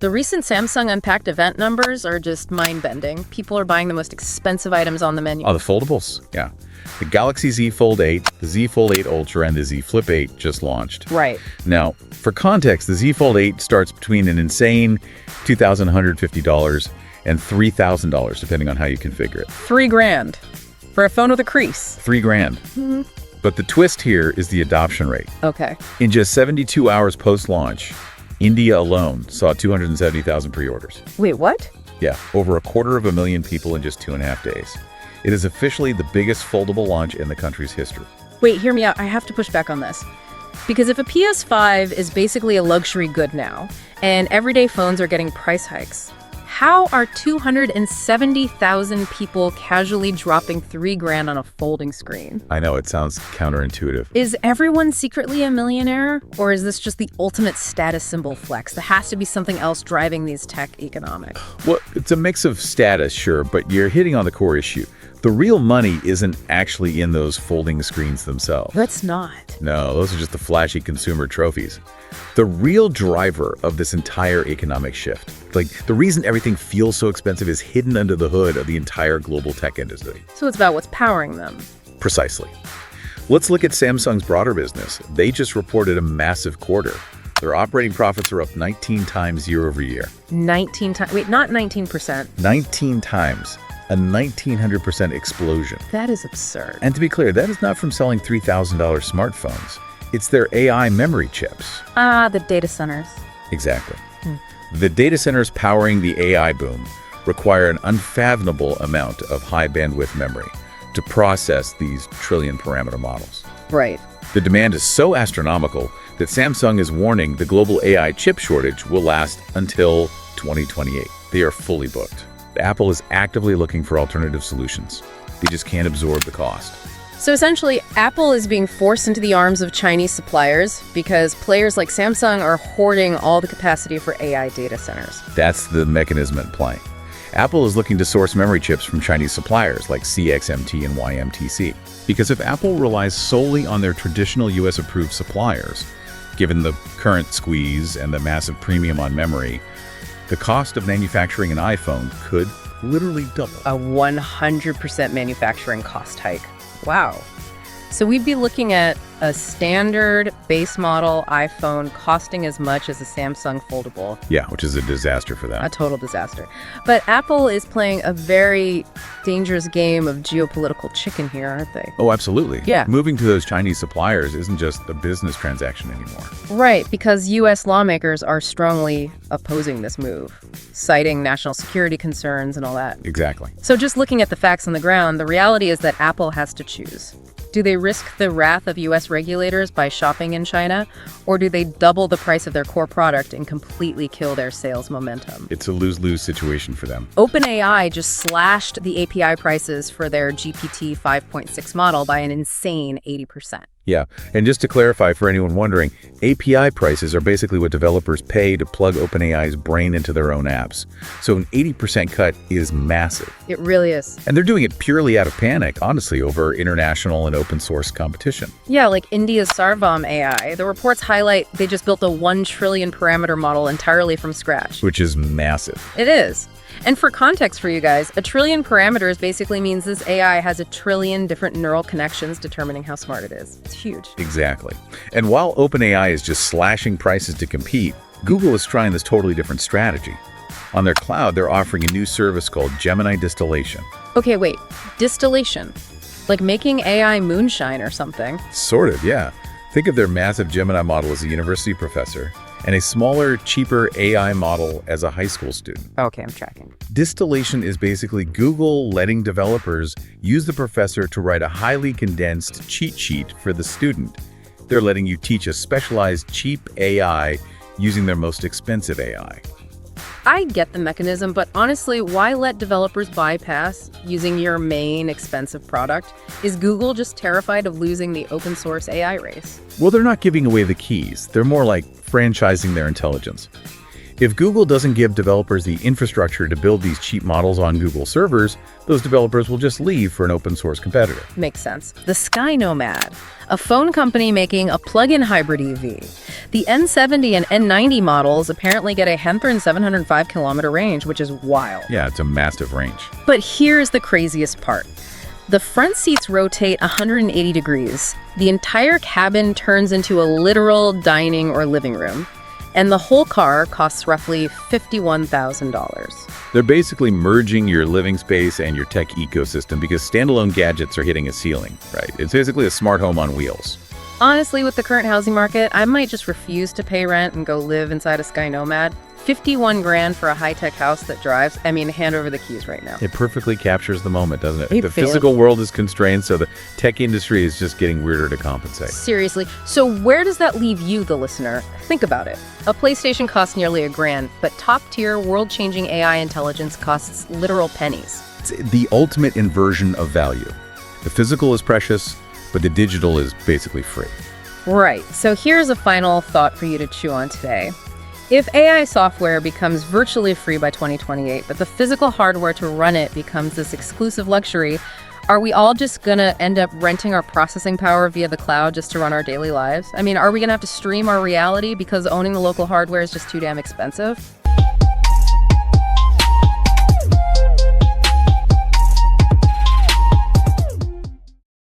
The recent Samsung Unpacked event numbers are just mind-bending. People are buying the most expensive items on the menu. Oh, the foldables? Yeah. The Galaxy Z Fold 8, the Z Fold 8 Ultra, and the Z Flip 8 just launched. Right. Now, for context, the Z Fold 8 starts between an insane $2,150 and $3,000, depending on how you configure it. $3,000 for a phone with a crease. $3,000. Mm-hmm. But the twist here is the adoption rate. Okay. In just 72 hours post-launch, India alone saw 270,000 pre-orders. Wait, what? Yeah, over 250,000 people in just 2.5 days. It is officially the biggest foldable launch in the country's history. Wait, hear me out. I have to push back on this. Because if a PS5 is basically a luxury good now, and everyday phones are getting price hikes, how are 270,000 people casually dropping $3,000 on a folding screen? I know, it sounds counterintuitive. Is everyone secretly a millionaire? Or is this just the ultimate status symbol flex? There has to be something else driving these tech economics. Well, it's a mix of status, sure, but you're hitting on the core issue. The real money isn't actually in those folding screens themselves. That's not. No, those are just the flashy consumer trophies. The real driver of this entire economic shift, like the reason everything feels so expensive, is hidden under the hood of the entire global tech industry. So it's about what's powering them. Precisely. Let's look at Samsung's broader business. They just reported a massive quarter. Their operating profits are up 19 times year over year. 19 times? Wait, not 19%. 19 times. A 1,900% explosion. That is absurd. And to be clear, that is not from selling $3,000 smartphones. It's their AI memory chips. Ah, the data centers. Exactly. The data centers powering the AI boom require an unfathomable amount of high bandwidth memory to process these trillion parameter models. Right. The demand is so astronomical that Samsung is warning the global AI chip shortage will last until 2028. They are fully booked. Apple is actively looking for alternative solutions. They just can't absorb the cost. So essentially, Apple is being forced into the arms of Chinese suppliers because players like Samsung are hoarding all the capacity for AI data centers. That's the mechanism at play. Apple is looking to source memory chips from Chinese suppliers like CXMT and YMTC. Because if Apple relies solely on their traditional US-approved suppliers, given the current squeeze and the massive premium on memory, the cost of manufacturing an iPhone could literally double. A 100% manufacturing cost hike. Wow. So we'd be looking at a standard base model iPhone costing as much as a Samsung foldable. Yeah, which is a disaster for them. A total disaster. But Apple is playing a very dangerous game of geopolitical chicken here, aren't they? Oh, absolutely. Yeah. Moving to those Chinese suppliers isn't just a business transaction anymore. Right, because U.S. lawmakers are strongly opposing this move, citing national security concerns and all that. Exactly. So just looking at the facts on the ground, the reality is that Apple has to choose. Do they risk the wrath of U.S. regulators by shopping in China, or do they double the price of their core product and completely kill their sales momentum? It's a lose-lose situation for them. OpenAI just slashed the API prices for their GPT 5.6 model by an insane 80%. Yeah, and just to clarify for anyone wondering, API prices are basically what developers pay to plug OpenAI's brain into their own apps. So an 80% cut is massive. It really is. And they're doing it purely out of panic, honestly, over international and open source competition. Yeah, like India's Sarvam AI. The reports highlight they just built a 1 trillion parameter model entirely from scratch. Which is massive. It is. And for context for you guys, 1 trillion parameters basically means this AI has 1 trillion different neural connections determining how smart it is. It's huge. Exactly. And while OpenAI is just slashing prices to compete, Google is trying this totally different strategy. On their cloud, they're offering a new service called Gemini Distillation. Okay, wait. Distillation? Like making AI moonshine or something? Sort of, yeah. Think of their massive Gemini model as a university professor, and a smaller, cheaper AI model as a high school student. Okay, I'm tracking. Distillation is basically Google letting developers use the professor to write a highly condensed cheat sheet for the student. They're letting you teach a specialized, cheap AI using their most expensive AI. I get the mechanism, but honestly, why let developers bypass using your main expensive product? Is Google just terrified of losing the open source AI race? Well, they're not giving away the keys. They're more like franchising their intelligence. If Google doesn't give developers the infrastructure to build these cheap models on Google servers, those developers will just leave for an open source competitor. Makes sense. The Sky Nomad, a phone company making a plug-in hybrid EV. The N70 and N90 models apparently get a 705-kilometer range, which is wild. Yeah, it's a massive range. But here's the craziest part. The front seats rotate 180 degrees. The entire cabin turns into a literal dining or living room. And the whole car costs roughly $51,000. They're basically merging your living space and your tech ecosystem because standalone gadgets are hitting a ceiling, right? It's basically a smart home on wheels. Honestly, with the current housing market, I might just refuse to pay rent and go live inside a Sky Nomad. 51 grand for a high-tech house that drives. I mean, hand over the keys right now. It perfectly captures the moment, doesn't it? It The fails. physical world is constrained, so the tech industry is just getting weirder to compensate. Seriously. So where does that leave you, the listener? Think about it. A PlayStation costs nearly $1,000, but top-tier, world-changing AI intelligence costs literal pennies. It's the ultimate inversion of value. The physical is precious, but the digital is basically free. Right. So here's a final thought for you to chew on today. If AI software becomes virtually free by 2028, but the physical hardware to run it becomes this exclusive luxury, are we all just gonna end up renting our processing power via the cloud just to run our daily lives? I mean, are we gonna have to stream our reality because owning the local hardware is just too damn expensive?